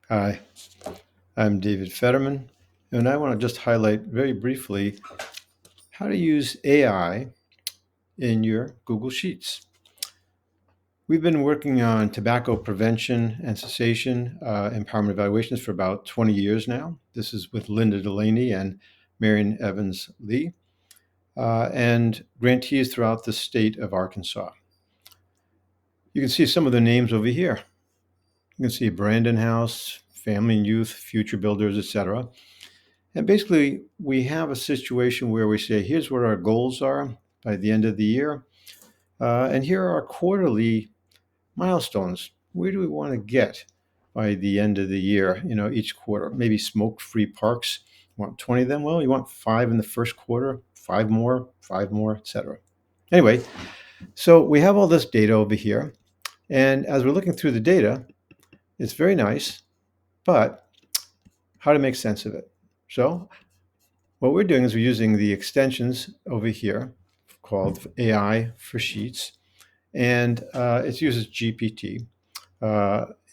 Hi, I'm David Fetterman, and I want to just highlight very briefly how to use AI in your Google Sheets. We've been working on tobacco prevention and cessation empowerment evaluations for about 20 years now. This is with Linda Delaney and Marion Evans Lee, and grantees throughout the state of Arkansas. You can see some of the names over here. You can see Brandon House, Family and Youth, Future Builders, etc. And basically, we have a situation where we say, here's what our goals are by the end of the year. And here are our quarterly milestones. Where do we want to get by the end of the year, each quarter? Maybe smoke-free parks. You want 20 of them? Well, you want 5 in the first quarter, 5 more, etc. Anyway, so we have all this data over here. And as we're looking through the data, it's very nice, but how to make sense of it? So what we're doing is we're using the extensions over here called AI for Sheets, and it uses GPT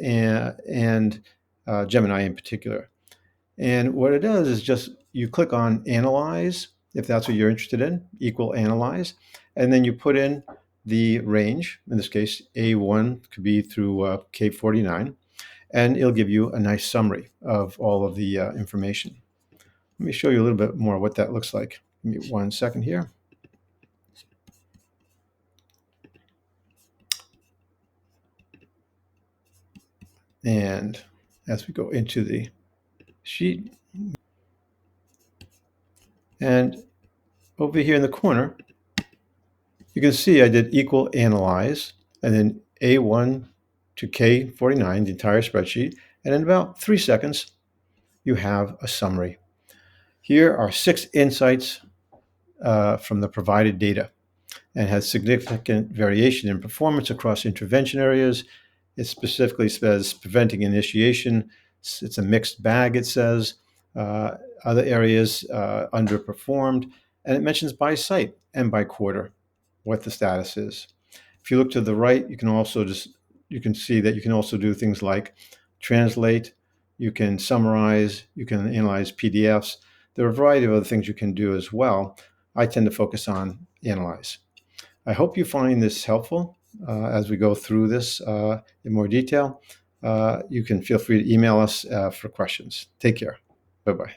and Gemini in particular. And what it does is just you click on Analyze, if that's what you're interested in, equal Analyze, and then you put in the range. In this case, A1 could be through K49, and it'll give you a nice summary of all of the information. Let me show you a little bit more what that looks like. Give me 1 second here. And as we go into the sheet, and over here in the corner, you can see I did equal analyze, and then A1 to K49, the entire spreadsheet. And in about 3 seconds, you have a summary. Here are 6 insights from the provided data, and has significant variation in performance across intervention areas. It specifically says preventing initiation. It's a mixed bag, it says. Other areas underperformed. And it mentions by site and by quarter what the status is. If you look to the right, you can see that you can also do things like translate, you can summarize, you can analyze PDFs. There are a variety of other things you can do as well. I tend to focus on analyze. I hope you find this helpful as we go through this in more detail. You can feel free to email us for questions. Take care. Bye-bye.